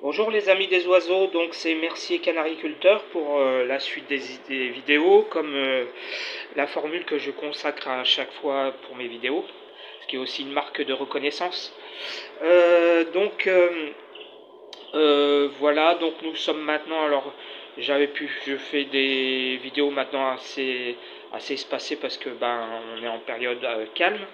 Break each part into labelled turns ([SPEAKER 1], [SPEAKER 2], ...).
[SPEAKER 1] Bonjour les amis des oiseaux, donc c'est Mercier Canariculteur pour la suite des vidéos, comme la formule que je consacre à chaque fois pour mes vidéos, ce qui est aussi une marque de reconnaissance. Voilà, donc nous sommes maintenant, alors je fais des vidéos maintenant assez espacées parce que on est en période calme.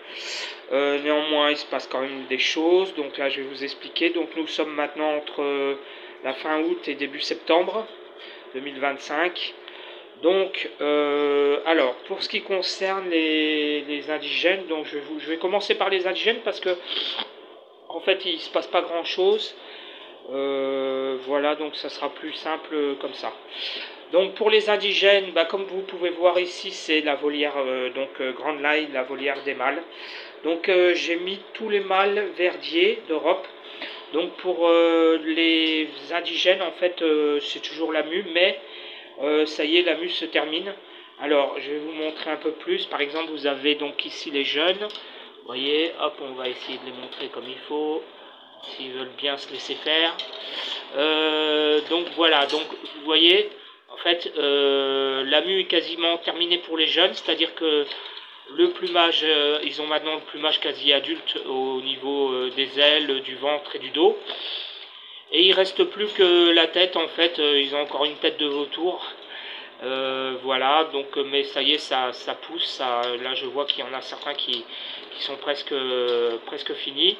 [SPEAKER 1] Néanmoins, il se passe quand même des choses, donc là je vais vous expliquer. Donc nous sommes maintenant entre la fin août et début septembre 2025. Donc, alors, pour ce qui concerne les indigènes, donc je vais commencer par les indigènes parce que en fait il ne se passe pas grand chose. Voilà, donc ça sera plus simple comme ça. Donc pour les indigènes, comme vous pouvez voir ici, c'est la volière Grande Line, la volière des mâles. Donc j'ai mis tous les mâles verdiers d'Europe. Donc pour les indigènes, en fait, c'est toujours la mue, mais ça y est, la mue se termine. Alors je vais vous montrer un peu plus. Par exemple, vous avez donc ici les jeunes. Vous voyez, hop, on va essayer de les montrer comme il faut, s'ils veulent bien se laisser faire. Donc voilà, donc vous voyez, en fait, la mue est quasiment terminée pour les jeunes, c'est-à-dire que le plumage, ils ont maintenant le plumage quasi adulte au niveau des ailes, du ventre et du dos. Et il reste plus que la tête, en fait, ils ont encore une tête de vautour. Voilà, donc mais ça y est, ça pousse. Là, je vois qu'il y en a certains qui sont presque finis.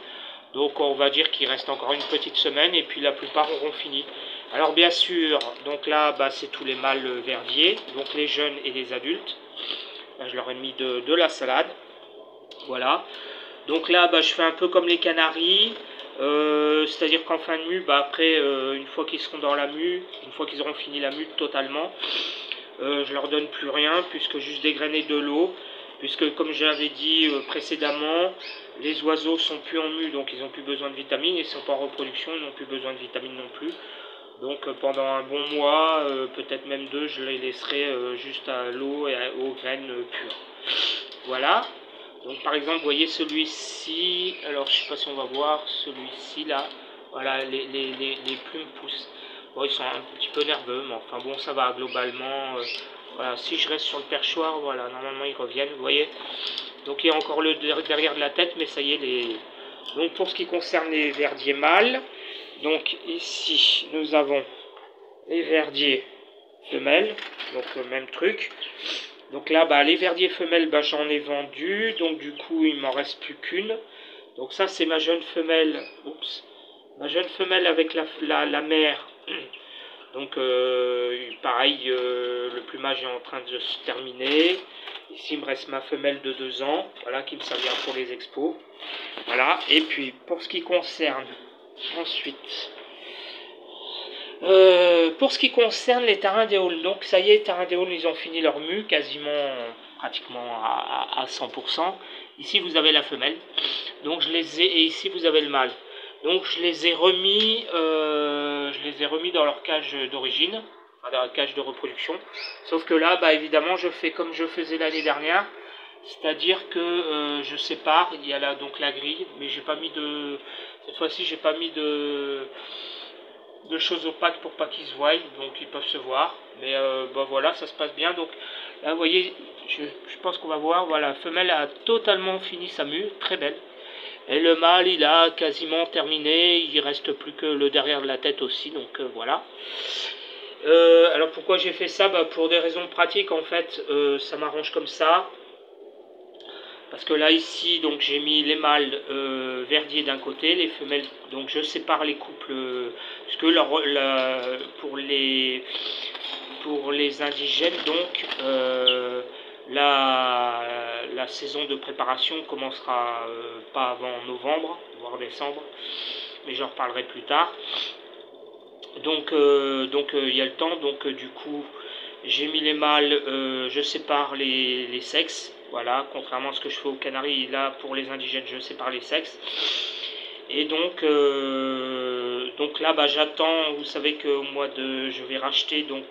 [SPEAKER 1] Donc on va dire qu'il reste encore une petite semaine et puis la plupart auront fini. Alors bien sûr, donc là, c'est tous les mâles verdiers, donc les jeunes et les adultes. Là, je leur ai mis de la salade. Voilà. Donc là, je fais un peu comme les canaris. C'est-à-dire qu'en fin de mue, après, une fois qu'ils seront dans la mue, une fois qu'ils auront fini la mue totalement, je leur donne plus rien, puisque juste dégrainer de l'eau. Puisque comme j'avais dit précédemment, les oiseaux sont plus en mue, donc ils n'ont plus besoin de vitamines, ils sont pas en reproduction, ils n'ont plus besoin de vitamines non plus. Donc pendant un bon mois, peut-être même deux, je les laisserai juste à l'eau et aux graines pures. Voilà. Donc par exemple, vous voyez celui-ci, alors je sais pas si on va voir, celui-ci là, voilà, les plumes poussent. Bon, ils sont un petit peu nerveux, mais enfin bon, ça va globalement. Voilà, si je reste sur le perchoir, voilà, normalement ils reviennent, vous voyez. Donc il y a encore le derrière de la tête, mais ça y est, Donc pour ce qui concerne les verdiers mâles, donc ici nous avons les verdiers femelles, donc même truc. Donc là, les verdiers femelles, j'en ai vendu, donc du coup il m'en reste plus qu'une. Donc ça c'est ma jeune femelle, ma jeune femelle avec la mère. Donc pareil, le plumage est en train de se terminer. Ici il me reste ma femelle de 2 ans, voilà, qui me servira pour les expos. Voilà, et puis pour ce qui concerne ensuite, pour ce qui concerne les tarindéoles, donc ça y est, les tarindéoles ils ont fini leur mue quasiment, pratiquement à 100%. Ici vous avez la femelle, donc je les ai, et ici vous avez le mâle. Donc je les ai remis dans leur cage d'origine, dans la cage de reproduction. Sauf que là, évidemment, je fais comme je faisais l'année dernière, c'est-à-dire que je sépare. Il y a là donc la grille, mais j'ai pas mis de, cette fois-ci, j'ai pas mis de choses opaques pour pas qu'ils se voient, donc ils peuvent se voir. Mais voilà, ça se passe bien. Donc là, vous voyez, je pense qu'on va voir. Voilà, la femelle a totalement fini sa mue, très belle. Et le mâle, il a quasiment terminé, il reste plus que le derrière de la tête aussi, donc voilà. Alors pourquoi j'ai fait ça? Pour des raisons pratiques, en fait, ça m'arrange comme ça. Parce que là, ici, donc j'ai mis les mâles verdiers d'un côté, les femelles, donc je sépare les couples, parce que pour les indigènes, donc, la saison de préparation commencera pas avant novembre, voire décembre, mais j'en reparlerai plus tard. Donc il y a le temps, donc du coup j'ai mis les mâles, je sépare les sexes, voilà, contrairement à ce que je fais aux Canaries, là pour les indigènes je sépare les sexes. Et donc là j'attends, vous savez qu'au mois de, je vais racheter, donc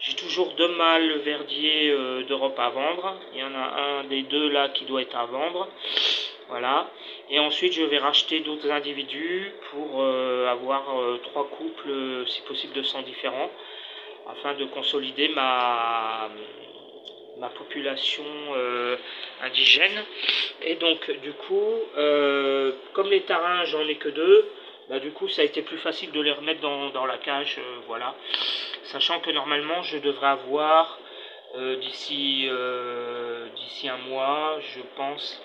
[SPEAKER 1] j'ai toujours 2 mâles verdiers d'Europe à vendre. Il y en a un des 2 là qui doit être à vendre. Voilà. Et ensuite je vais racheter d'autres individus pour avoir 3 couples, si possible de sang différents, afin de consolider ma population indigène. Et donc du coup, comme les tarins j'en ai que 2, bah, du coup ça a été plus facile de les remettre dans la cage, voilà. Sachant que normalement je devrais avoir d'ici un mois, je pense,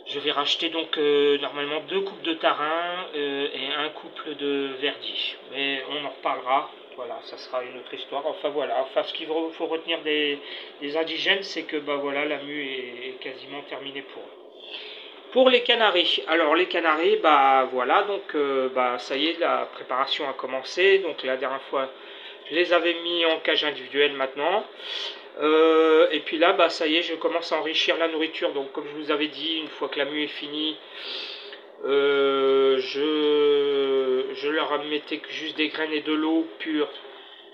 [SPEAKER 1] je vais racheter donc normalement 2 couples de tarin et un couple de verdi. Mais on en reparlera. Voilà, ça sera une autre histoire. Enfin voilà, enfin ce qu'il faut retenir des indigènes, c'est que bah voilà, la mue est quasiment terminée pour eux. Pour les canaris, alors les canaris, bah voilà, donc bah ça y est, la préparation a commencé. Donc la dernière fois, je les avais mis en cage individuelle maintenant. Et puis là, bah ça y est, je commence à enrichir la nourriture. Donc comme je vous avais dit, une fois que la mue est finie, je leur mettais juste des graines et de l'eau pure,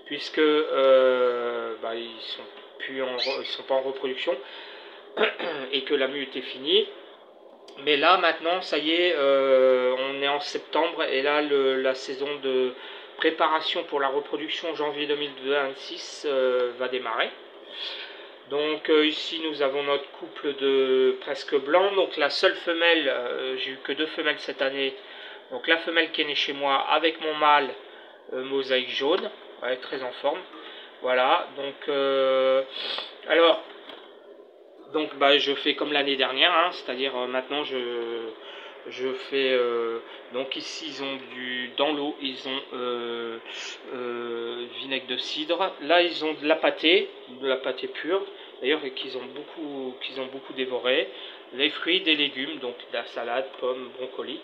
[SPEAKER 1] puisque bah, ils sont pas en reproduction et que la mue était finie. Mais là maintenant, ça y est, on est en septembre et là la saison de préparation pour la reproduction janvier 2026 va démarrer. Donc ici nous avons notre couple de presque blanc. Donc la seule femelle, j'ai eu que 2 femelles cette année. Donc la femelle qui est née chez moi avec mon mâle mosaïque jaune, ouais, très en forme. Voilà, donc alors donc bah, je fais comme l'année dernière, hein, c'est-à-dire maintenant je fais donc ici ils ont dans l'eau ils ont vinaigre de cidre. Là ils ont de la pâtée pure, d'ailleurs qu'ils ont beaucoup dévoré. Les fruits, des légumes, donc de la salade, pommes, brocolis.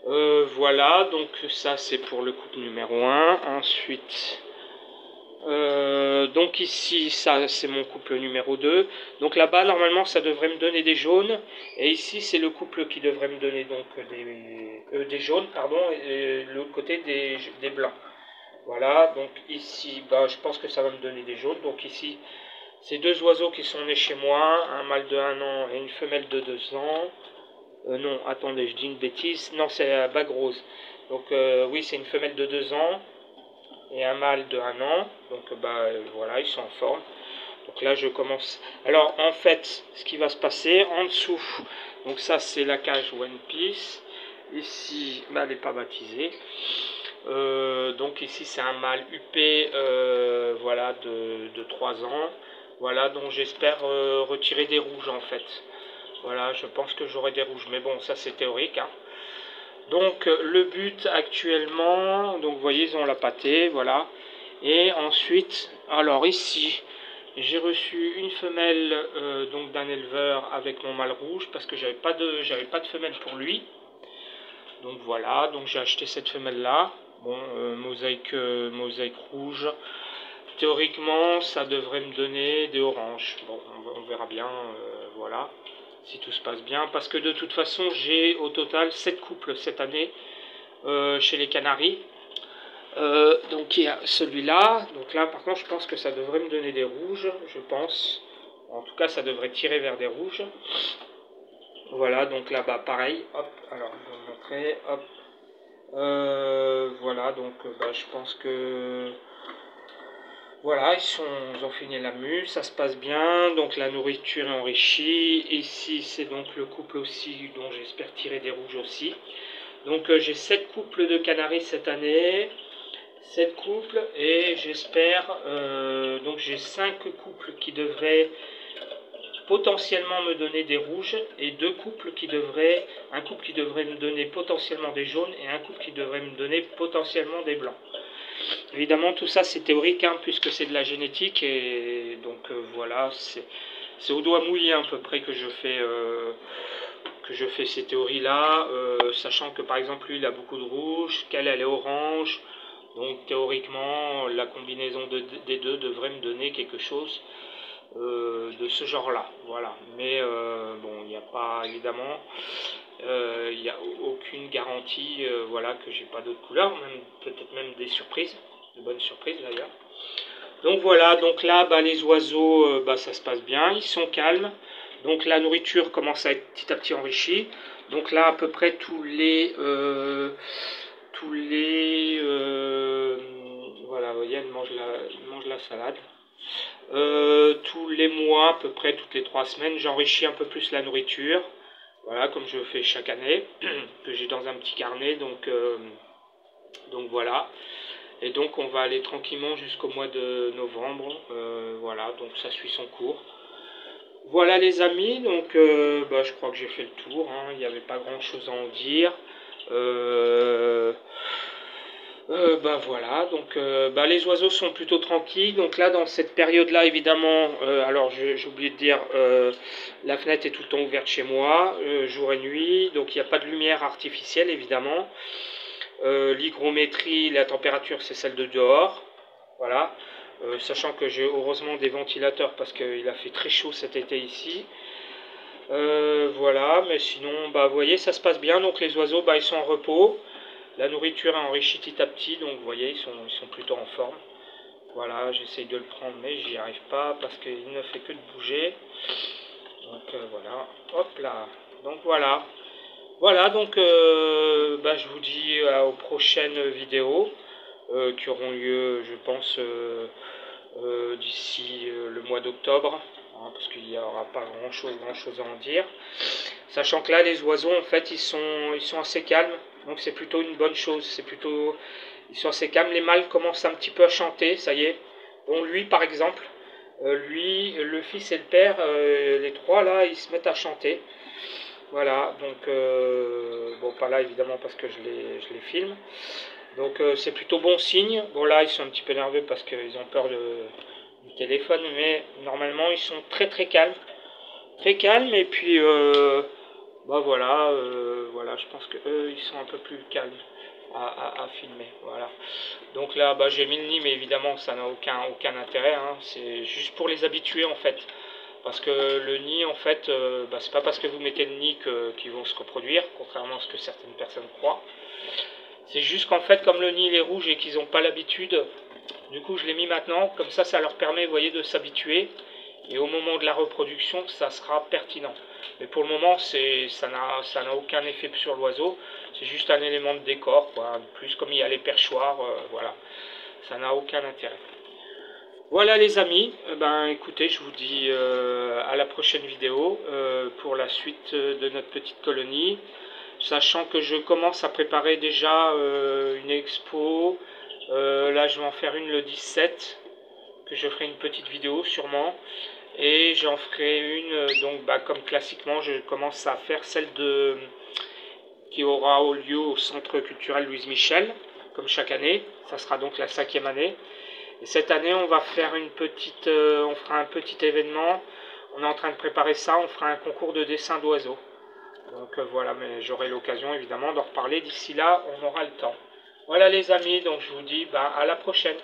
[SPEAKER 1] Voilà, donc ça c'est pour le couple numéro 1. Ensuite donc ici ça c'est mon couple numéro 2. Donc là-bas normalement ça devrait me donner des jaunes, et ici c'est le couple qui devrait me donner donc des jaunes, pardon, et le côté des blancs. Voilà, donc ici bah, je pense que ça va me donner des jaunes. Donc ici c'est 2 oiseaux qui sont nés chez moi, un mâle de 1 an et une femelle de 2 ans. Non, attendez, je dis une bêtise, non c'est bague rose. Donc oui, c'est une femelle de 2 ans et un mâle de 1 an. Donc bah voilà, ils sont en forme. Donc là je commence. Alors en fait, ce qui va se passer en dessous, donc ça c'est la cage One Piece. Ici, bah, elle n'est pas baptisée. Donc ici c'est un mâle UP, voilà, de 3 ans. Voilà, donc j'espère retirer des rouges en fait. Voilà, je pense que j'aurai des rouges, mais bon, ça c'est théorique, hein. Donc le but actuellement, donc vous voyez ils ont la pâtée, voilà. Et ensuite, alors ici, j'ai reçu une femelle donc d'un éleveur avec mon mâle rouge, parce que j'avais pas de femelle pour lui. Donc voilà, donc j'ai acheté cette femelle là. Bon, mosaïque rouge. Théoriquement, ça devrait me donner des oranges. Bon, on verra bien, voilà, si tout se passe bien. Parce que de toute façon, j'ai au total 7 couples cette année chez les Canaris. Donc il y a celui-là. Donc là, par contre, je pense que ça devrait me donner des rouges, je pense. En tout cas, ça devrait tirer vers des rouges. Voilà, donc là-bas, pareil. Hop, alors je vais vous montrer. Hop. Voilà, donc bah, je pense que voilà, ils ont fini la mue, ça se passe bien, donc la nourriture est enrichie. Ici c'est donc le couple aussi, dont j'espère tirer des rouges aussi. Donc j'ai 7 couples de canaris cette année, 7 couples, et j'espère, donc j'ai 5 couples qui devraient potentiellement me donner des rouges, et un couple qui devrait me donner potentiellement des jaunes, et un couple qui devrait me donner potentiellement des blancs. Évidemment, tout ça c'est théorique, hein, puisque c'est de la génétique, et donc voilà, c'est au doigt mouillé à peu près que je fais ces théories-là, sachant que par exemple lui il a beaucoup de rouge, qu'elle est orange, donc théoriquement la combinaison des deux devrait me donner quelque chose de ce genre-là, voilà. Mais bon, il n'y a pas évidemment. Il n'y a aucune garantie, voilà, que j'ai pas d'autres couleurs, peut-être même des surprises, de bonnes surprises d'ailleurs. Donc voilà, donc là, bah, les oiseaux, bah, ça se passe bien, ils sont calmes. Donc la nourriture commence à être petit à petit enrichie. Donc là, à peu près tous les tous les... voilà, vous voyez, elle mange la salade. Tous les mois, à peu près toutes les 3 semaines, j'enrichis un peu plus la nourriture. Voilà, comme je fais chaque année, que j'ai dans un petit carnet, donc voilà. Et donc on va aller tranquillement jusqu'au mois de novembre. Voilà, donc ça suit son cours. Voilà les amis, donc je crois que j'ai fait le tour, hein. Il n'y avait pas grand chose à en dire. Voilà, donc les oiseaux sont plutôt tranquilles. Donc là, dans cette période-là, évidemment, alors j'ai oublié de dire, la fenêtre est tout le temps ouverte chez moi, jour et nuit, donc il n'y a pas de lumière artificielle, évidemment. L'hygrométrie, la température, c'est celle de dehors. Voilà. Sachant que j'ai heureusement des ventilateurs parce qu'il a fait très chaud cet été ici. Voilà, mais sinon, vous voyez, ça se passe bien. Donc les oiseaux, ils sont en repos. La nourriture est enrichie petit à petit, donc vous voyez, ils sont plutôt en forme. Voilà, j'essaye de le prendre, mais j'y arrive pas parce qu'il ne fait que de bouger. Donc voilà, hop là. Donc voilà. Voilà, donc je vous dis aux prochaines vidéos qui auront lieu, je pense, d'ici le mois d'octobre, hein, parce qu'il n'y aura pas grand chose à en dire. Sachant que là, les oiseaux, en fait, ils sont assez calmes, donc c'est plutôt une bonne chose. Ils sont assez calmes. Les mâles commencent un petit peu à chanter, ça y est. Bon, lui, par exemple, lui, le fils et le père, les trois là, ils se mettent à chanter. Voilà, donc bon, pas là évidemment parce que je les filme. Donc c'est plutôt bon signe. Bon là, ils sont un petit peu nerveux parce qu'ils ont peur du téléphone, mais normalement ils sont très très calmes. Très calmes, et puis voilà, voilà, je pense que eux ils sont un peu plus calmes à filmer. Voilà. Donc là, j'ai mis le nid, mais évidemment ça n'a aucun intérêt, hein. C'est juste pour les habituer en fait. Parce que le nid, en fait, c'est pas parce que vous mettez le nid qu'ils vont se reproduire, contrairement à ce que certaines personnes croient. C'est juste qu'en fait, comme le nid il est rouge et qu'ils n'ont pas l'habitude, du coup je l'ai mis maintenant, comme ça leur permet, vous voyez, de s'habituer. Et au moment de la reproduction, ça sera pertinent. Mais pour le moment, ça n'a aucun effet sur l'oiseau. C'est juste un élément de décor, quoi. Plus comme il y a les perchoirs, voilà. Ça n'a aucun intérêt. Voilà les amis, écoutez, je vous dis à la prochaine vidéo pour la suite de notre petite colonie. Sachant que je commence à préparer déjà une expo. Là je vais en faire une le 17, que je ferai une petite vidéo sûrement. Et j'en ferai une, comme classiquement, je commence à faire celle qui aura lieu au Centre culturel Louise Michel, comme chaque année. Ça sera donc la 5e année. Et cette année, on va faire on fera un petit événement. On est en train de préparer ça. On fera un concours de dessin d'oiseaux. Donc voilà, mais j'aurai l'occasion évidemment d'en reparler. D'ici là, on aura le temps. Voilà les amis, donc je vous dis à la prochaine.